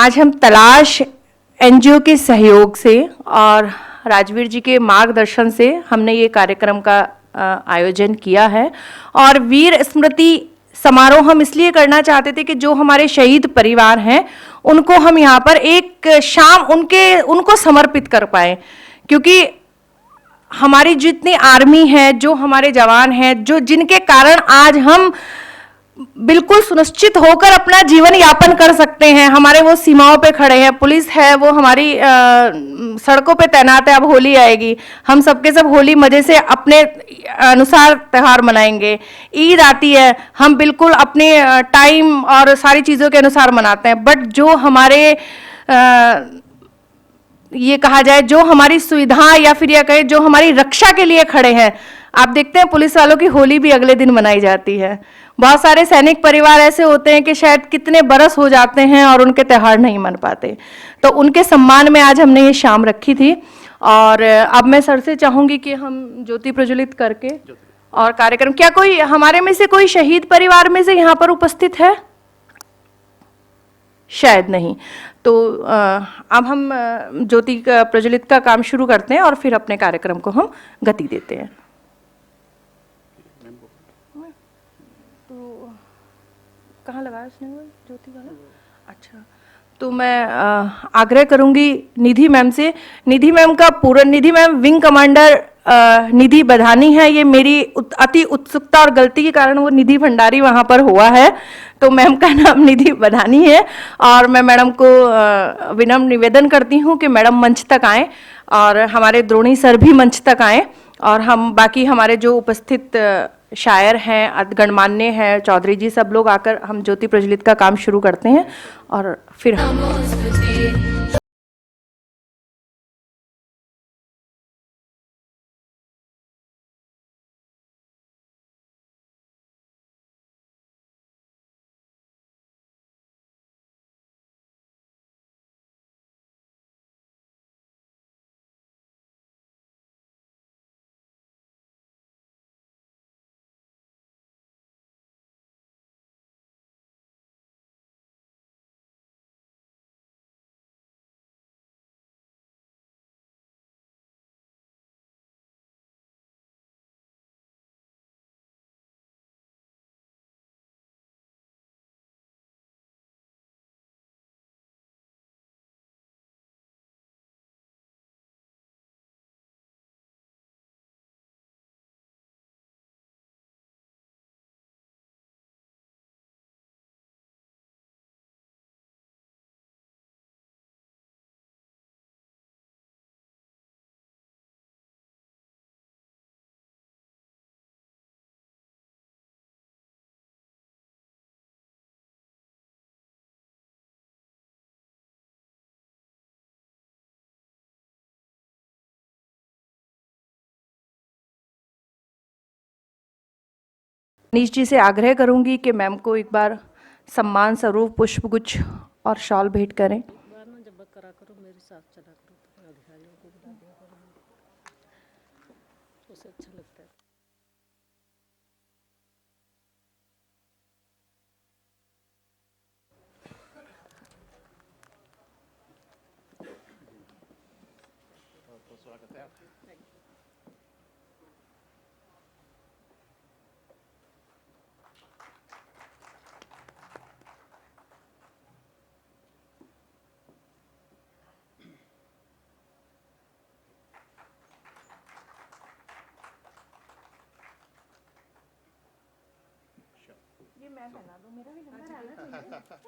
आज हम तलाश एनजीओ के सहयोग से और राजवीर जी के मार्गदर्शन से हमने ये कार्यक्रम का आयोजन किया है। और वीर स्मृति समारोह हम इसलिए करना चाहते थे कि जो हमारे शहीद परिवार हैं उनको हम यहाँ पर एक शाम उनको समर्पित कर पाए, क्योंकि हमारी जितनी आर्मी है, जो हमारे जवान हैं, जो जिनके कारण आज हम बिल्कुल सुनिश्चित होकर अपना जीवन यापन कर सकते हैं, हमारे वो सीमाओं पे खड़े हैं, पुलिस है वो हमारी सड़कों पे तैनात है। अब होली आएगी, हम सबके सब होली मजे से अपने अनुसार त्यौहार मनाएंगे। ईद आती है, हम बिल्कुल अपने टाइम और सारी चीज़ों के अनुसार मनाते हैं। बट जो हमारे ये कहा जाए जो हमारी सुविधा या फिर यह कहे जो हमारी रक्षा के लिए खड़े हैं, आप देखते हैं पुलिस वालों की होली भी अगले दिन मनाई जाती है। बहुत सारे सैनिक परिवार ऐसे होते हैं कि शायद कितने बरस हो जाते हैं और उनके त्यौहार नहीं मन पाते, तो उनके सम्मान में आज हमने ये शाम रखी थी। और अब मैं सर से चाहूंगी कि हम ज्योति प्रज्वलित करके और कार्यक्रम, क्या कोई हमारे में से कोई शहीद परिवार में से यहाँ पर उपस्थित है? शायद नहीं। तो अब हम ज्योति का प्रज्वलित का काम शुरू करते हैं और फिर अपने कार्यक्रम को हम गति देते हैं। तो कहाँ लगाया उसने वो ज्योति वाला? अच्छा, तो मैं आग्रह करूंगी निधि मैम से। निधि मैम का पूरा, निधि मैम विंग कमांडर निधि बधानी है। ये मेरी अति उत्सुकता और गलती के कारण वो निधि भंडारी वहाँ पर हुआ है, तो मैम का नाम निधि बधानी है। और मैं मैडम को विनम्र निवेदन करती हूँ कि मैडम मंच तक आएँ और हमारे द्रोणी सर भी मंच तक आएँ, और हम बाकी हमारे जो उपस्थित शायर हैं, गणमान्य हैं, चौधरी जी, सब लोग आकर हम ज्योति प्रज्वलित का काम शुरू करते हैं और फिर हम मनीष जी से आग्रह करूंगी कि मैम को एक बार सम्मान स्वरूप पुष्पगुच्छ और शॉल भेंट करें। ये मैं पहना दूं, मेरा भी नंबर आना चाहिए।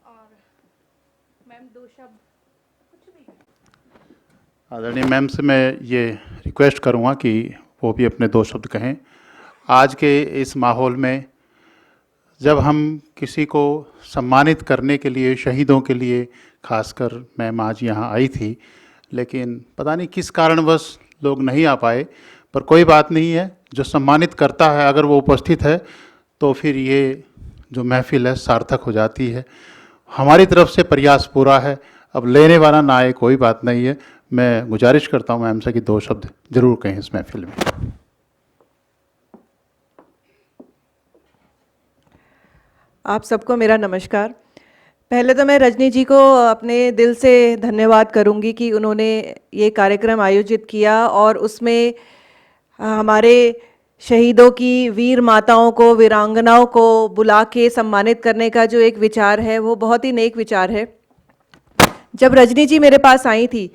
और मैम दो शब्द कुछ भी। आदरणीय मैम से मैं ये रिक्वेस्ट करूँगा कि वो भी अपने दो शब्द कहें। आज के इस माहौल में जब हम किसी को सम्मानित करने के लिए, शहीदों के लिए खासकर मैम आज यहाँ आई थी, लेकिन पता नहीं किस कारणवश लोग नहीं आ पाए, पर कोई बात नहीं है। जो सम्मानित करता है अगर वो उपस्थित है तो फिर ये जो महफिल है सार्थक हो जाती है। हमारी तरफ से प्रयास पूरा है। अब लेने वाला ना आए कोई बात नहीं है। मैं गुजारिश करता हूँ मैम से कि 2 शब्द जरूर कहें इस महफिल में। आप सबको मेरा नमस्कार। पहले तो मैं रजनी जी को अपने दिल से धन्यवाद करूंगी कि उन्होंने ये कार्यक्रम आयोजित किया और उसमें हमारे शहीदों की वीर माताओं को, वीरांगनाओं को बुला के सम्मानित करने का जो एक विचार है वो बहुत ही नेक विचार है। जब रजनी जी मेरे पास आई थी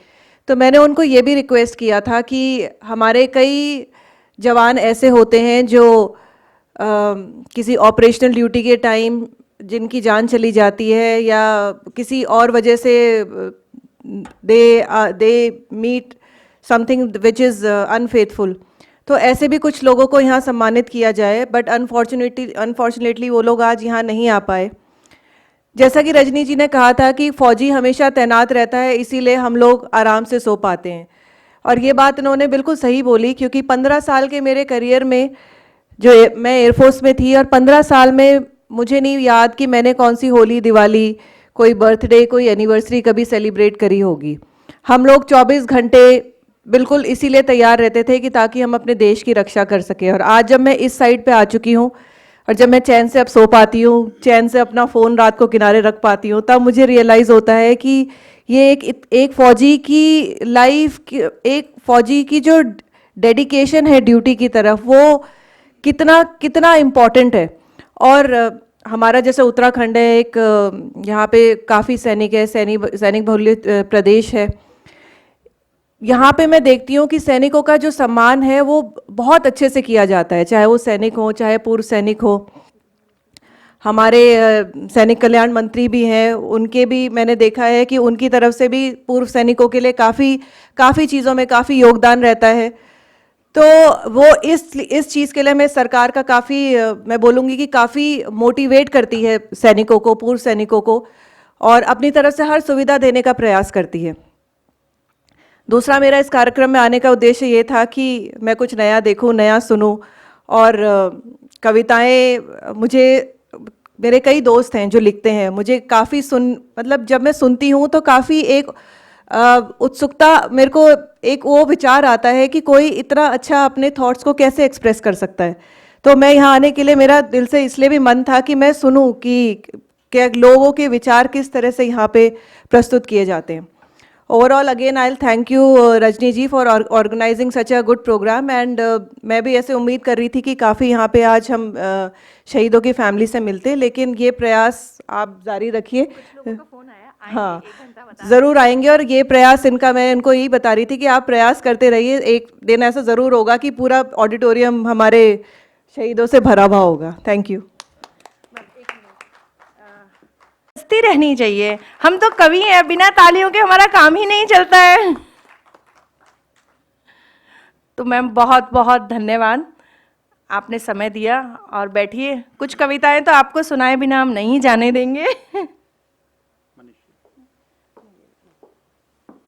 तो मैंने उनको ये भी रिक्वेस्ट किया था कि हमारे कई जवान ऐसे होते हैं जो किसी ऑपरेशनल ड्यूटी के टाइम जिनकी जान चली जाती है या किसी और वजह से they meet something which is unfaithful, तो ऐसे भी कुछ लोगों को यहाँ सम्मानित किया जाए। बट अनफॉर्चुनेटली वो लोग आज यहाँ नहीं आ पाए। जैसा कि रजनी जी ने कहा था कि फौजी हमेशा तैनात रहता है, इसीलिए हम लोग आराम से सो पाते हैं, और ये बात इन्होंने बिल्कुल सही बोली। क्योंकि 15 साल के मेरे करियर में जो मैं एयरफोर्स में थी, और 15 साल में मुझे नहीं याद कि मैंने कौन सी होली, दिवाली, कोई बर्थडे, कोई एनिवर्सरी कभी सेलिब्रेट करी होगी। हम लोग 24 घंटे बिल्कुल इसीलिए तैयार रहते थे कि ताकि हम अपने देश की रक्षा कर सकें। और आज जब मैं इस साइड पे आ चुकी हूँ और जब मैं चैन से अब सो पाती हूँ, चैन से अपना फ़ोन रात को किनारे रख पाती हूँ, तब मुझे रियलाइज़ होता है कि ये एक फ़ौजी की लाइफ, एक फ़ौजी की जो डेडिकेशन है ड्यूटी की तरफ, वो कितना कितना इम्पॉर्टेंट है। और हमारा जैसे उत्तराखंड है, एक यहाँ पे काफ़ी सैनिक है, सैनिक बहुल्य प्रदेश है। यहाँ पे मैं देखती हूँ कि सैनिकों का जो सम्मान है वो बहुत अच्छे से किया जाता है, चाहे वो सैनिक हो चाहे पूर्व सैनिक हो। हमारे सैनिक कल्याण मंत्री भी हैं, उनके भी मैंने देखा है कि उनकी तरफ से भी पूर्व सैनिकों के लिए काफ़ी चीज़ों में काफ़ी योगदान रहता है। तो वो इस चीज़ के लिए मैं सरकार का मैं बोलूँगी कि काफ़ी मोटिवेट करती है सैनिकों को, पूर्व सैनिकों को, और अपनी तरफ से हर सुविधा देने का प्रयास करती है। दूसरा, मेरा इस कार्यक्रम में आने का उद्देश्य ये था कि मैं कुछ नया देखूं, नया सुनूं। और कविताएं, मेरे कई दोस्त हैं जो लिखते हैं, मुझे काफ़ी मतलब जब मैं सुनती हूँ तो काफ़ी एक उत्सुकता, मेरे को एक वो विचार आता है कि कोई इतना अच्छा अपने थॉट्स को कैसे एक्सप्रेस कर सकता है। तो मैं यहाँ आने के लिए, मेरा दिल से इसलिए भी मन था कि मैं सुनूं कि क्या लोगों के विचार किस तरह से यहाँ पे प्रस्तुत किए जाते हैं। Overall again I will thank you Rajni ji for organising such a good programme. And मैं भी ऐसे उम्मीद कर रही थी कि काफ़ी यहाँ पे आज हम शहीदों की फैमिली से मिलते, लेकिन ये प्रयास आप जारी रखिए। हाँ, ज़रूर आएंगे। और ये प्रयास इनका, मैं इनको यही बता रही थी कि आप प्रयास करते रहिए, एक दिन ऐसा ज़रूर होगा कि पूरा ऑडिटोरियम हमारे शहीदों से भरा हुआ होगा। Thank you. हंसती रहनी चाहिए, हम तो कवि हैं, बिना तालियों के हमारा काम ही नहीं चलता है। तो मैम बहुत बहुत धन्यवाद, आपने समय दिया। और बैठिए, कुछ कविताएं तो आपको सुनाए बिना हम नहीं जाने देंगे।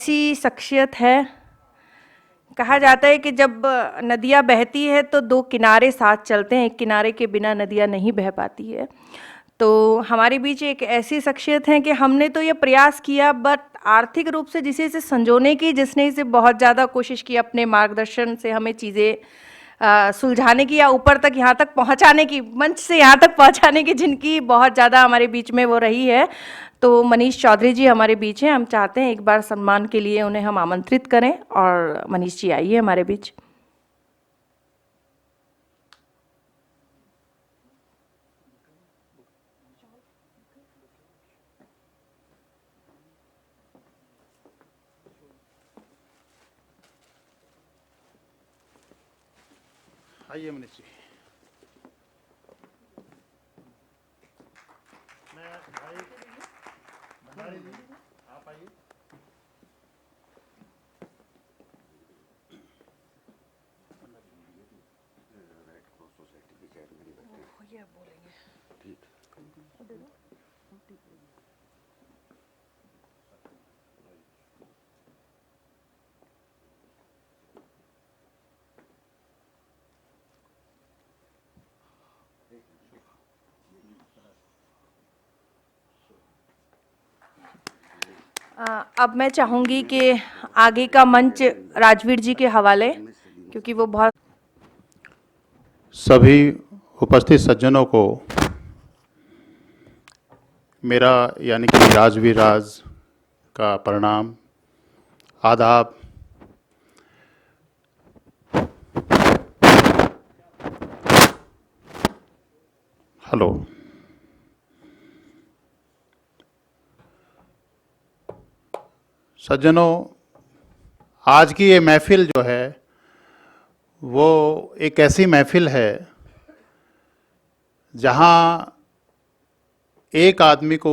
ऐसी शख्सियत है, कहा जाता है कि जब नदियाँ बहती है तो 2 किनारे साथ चलते हैं, एक किनारे के बिना नदियाँ नहीं बह पाती है। तो हमारे बीच एक ऐसी शख्सियत है कि हमने तो ये प्रयास किया, बट आर्थिक रूप से जिसे इसे संजोने की, जिसने इसे बहुत ज़्यादा कोशिश की अपने मार्गदर्शन से हमें चीज़ें सुलझाने की, या ऊपर तक यहाँ तक पहुँचाने की, मंच से यहाँ तक पहुँचाने की, जिनकी बहुत ज़्यादा हमारे बीच में वो रही है। तो मनीष चौधरी जी हमारे बीच हैं, हम चाहते हैं एक बार सम्मान के लिए उन्हें हम आमंत्रित करें। और मनीष जी आइए हमारे बीच। आइए मनीष जी। आप आइए। अब मैं चाहूँगी कि आगे का मंच राजवीर जी के हवाले, क्योंकि वो बहुत सभी उपस्थित सज्जनों को मेरा यानी कि राजवीर राज का प्रणाम, आदाब। हेलो। सज्जनों, आज की ये महफिल जो है वो एक ऐसी महफिल है जहां एक आदमी को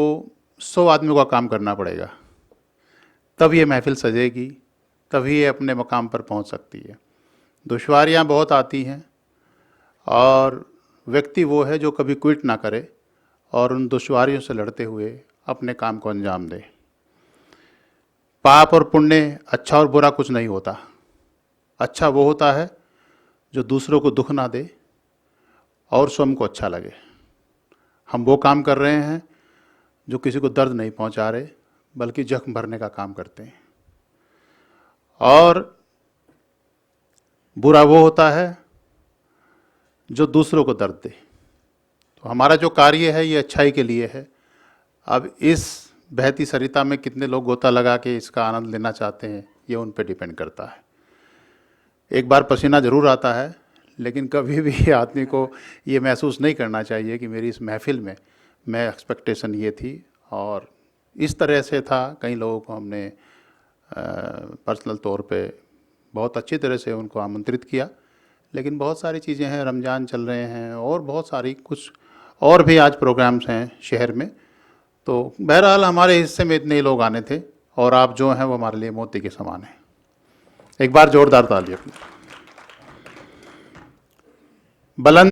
100 आदमियों का काम करना पड़ेगा, तब ये महफिल सजेगी, तभी ये अपने मकाम पर पहुंच सकती है। दुश्वारियां बहुत आती हैं और व्यक्ति वो है जो कभी क्विट ना करे और उन दुश्वारियों से लड़ते हुए अपने काम को अंजाम दे। पाप और पुण्य, अच्छा और बुरा कुछ नहीं होता। अच्छा वो होता है जो दूसरों को दुख ना दे और स्वयं को अच्छा लगे। हम वो काम कर रहे हैं जो किसी को दर्द नहीं पहुंचा रहे, बल्कि जख्म भरने का काम करते हैं। और बुरा वो होता है जो दूसरों को दर्द दे। तो हमारा जो कार्य है ये अच्छाई के लिए है। अब इस बहती सरिता में कितने लोग गोता लगा के इसका आनंद लेना चाहते हैं, ये उन पे डिपेंड करता है। एक बार पसीना ज़रूर आता है, लेकिन कभी भी आदमी को ये महसूस नहीं करना चाहिए कि मेरी इस महफिल में मैं एक्सपेक्टेशन ये थी और इस तरह से था। कई लोगों को हमने पर्सनल तौर पे बहुत अच्छी तरह से उनको आमंत्रित किया, लेकिन बहुत सारी चीज़ें हैं, रमज़ान चल रहे हैं और बहुत सारी कुछ और भी आज प्रोग्राम्स हैं शहर में। तो बहरहाल हमारे हिस्से में इतने ही लोग आने थे और आप जो हैं वो हमारे लिए मोती के समान हैं। एक बार जोरदार ताली अपनी। बुलंद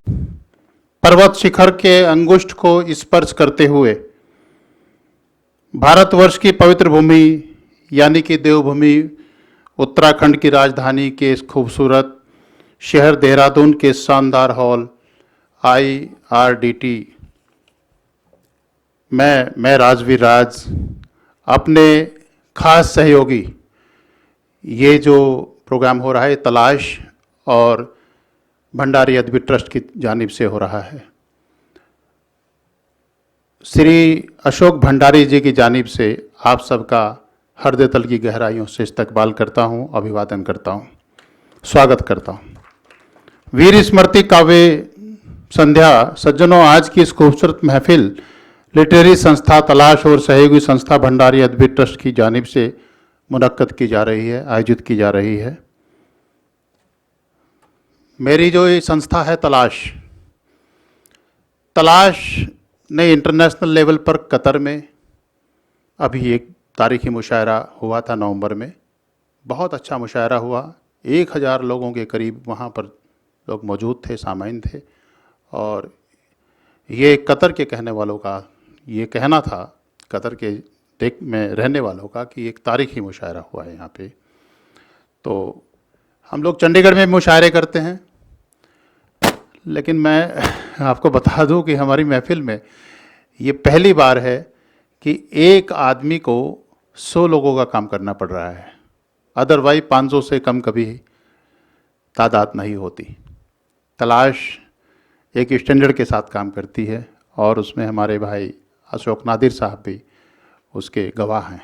पर्वत शिखर के अंगुष्ठ को स्पर्श करते हुए भारतवर्ष की पवित्र भूमि यानी कि देवभूमि उत्तराखंड की राजधानी के इस खूबसूरत शहर देहरादून के शानदार हॉल IRDT मैं राजवीर राज अपने खास सहयोगी, ये जो प्रोग्राम हो रहा है तलाश और भंडारी अद्वैत ट्रस्ट की जानिब से हो रहा है। श्री अशोक भंडारी जी की जानिब से आप सबका हृदय तल की गहराइयों से इस्तकबाल करता हूँ, अभिवादन करता हूँ, स्वागत करता हूँ। वीर स्मृति काव्य संध्या सज्जनों, आज की इस खूबसूरत महफिल लिटरेरी संस्था तलाश और सहयोगी संस्था भंडारी अद्वैत ट्रस्ट की जानिब से मुनक्कद की जा रही है, आयोजित की जा रही है। मेरी जो ये संस्था है तलाश ने इंटरनेशनल लेवल पर कतर में अभी एक तारीखी मुशायरा हुआ था नवंबर में। बहुत अच्छा मुशायरा हुआ, 1000 लोगों के करीब वहाँ पर लोग मौजूद थे, सामाइन थे। और ये कतर के कहने वालों का ये कहना था, कतर के देख में रहने वालों का, कि एक तारीखी मुशायरा हुआ है यहाँ पे। तो हम लोग चंडीगढ़ में मुशायरे करते हैं, लेकिन मैं आपको बता दूं कि हमारी महफिल में ये पहली बार है कि एक आदमी को 100 लोगों का काम करना पड़ रहा है। अदरवाइज 500 से कम कभी तादाद नहीं होती। तलाश एक स्टैंडर्ड के साथ काम करती है और उसमें हमारे भाई अशोक नादिर साहब भी उसके गवाह हैं।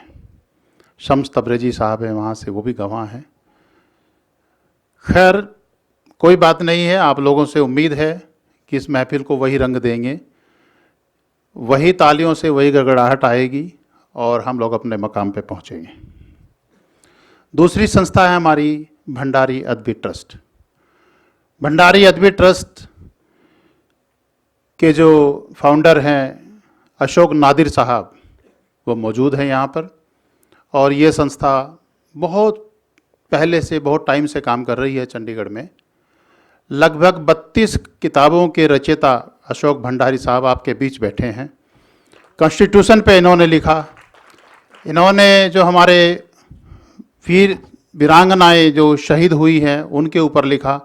शम्स तबरेजी साहब हैं वहाँ से, वो भी गवाह हैं। खैर कोई बात नहीं है, आप लोगों से उम्मीद है कि इस महफिल को वही रंग देंगे, वही तालियों से वही गड़गड़ाहट आएगी और हम लोग अपने मकाम पे पहुँचेंगे। दूसरी संस्था है हमारी भंडारी अद्वैत ट्रस्ट। भंडारी अद्वैत ट्रस्ट के जो फाउंडर हैं अशोक नादिर साहब, वो मौजूद हैं यहाँ पर। और ये संस्था बहुत पहले से, बहुत टाइम से काम कर रही है चंडीगढ़ में। लगभग 32 किताबों के रचयिता अशोक भंडारी साहब आपके बीच बैठे हैं। कॉन्स्टिट्यूशन पे इन्होंने लिखा। इन्होंने जो हमारे वीरांगनाएँ जो शहीद हुई हैं उनके ऊपर लिखा।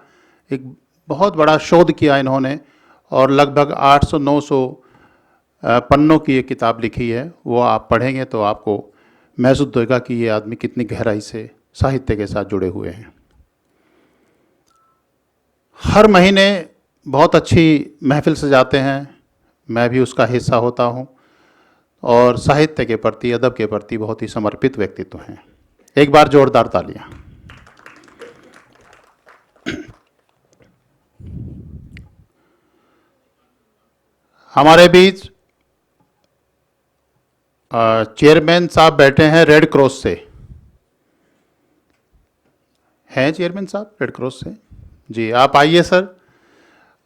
एक बहुत बड़ा शोध किया इन्होंने और लगभग 800-900 पन्नों की ये किताब लिखी है। वो आप पढ़ेंगे तो आपको महसूस होगा कि ये आदमी कितनी गहराई से साहित्य के साथ जुड़े हुए हैं। हर महीने बहुत अच्छी महफिल सजाते हैं, मैं भी उसका हिस्सा होता हूँ, और साहित्य के प्रति, अदब के प्रति बहुत ही समर्पित व्यक्तित्व हैं। एक बार जोरदार तालियां। हमारे बीच चेयरमैन साहब बैठे हैं रेड क्रॉस से। हैं चेयरमैन साहब रेड क्रॉस से? जी, आप आइए सर,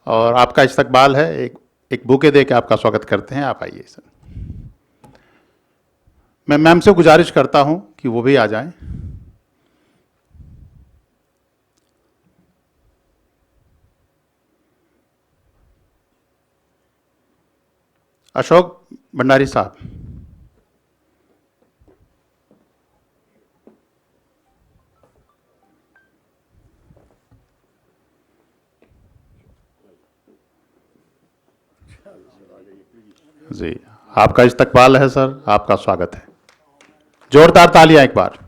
और आपका इस्तकबाल है, एक बुके दे के आपका स्वागत करते हैं। आप आइए सर। मैं मैम से गुजारिश करता हूं कि वो भी आ जाएं। अशोक भंडारी साहब। जी, आपका इस्तकबाल है सर, आपका स्वागत है। जोरदार तालियां एक बार।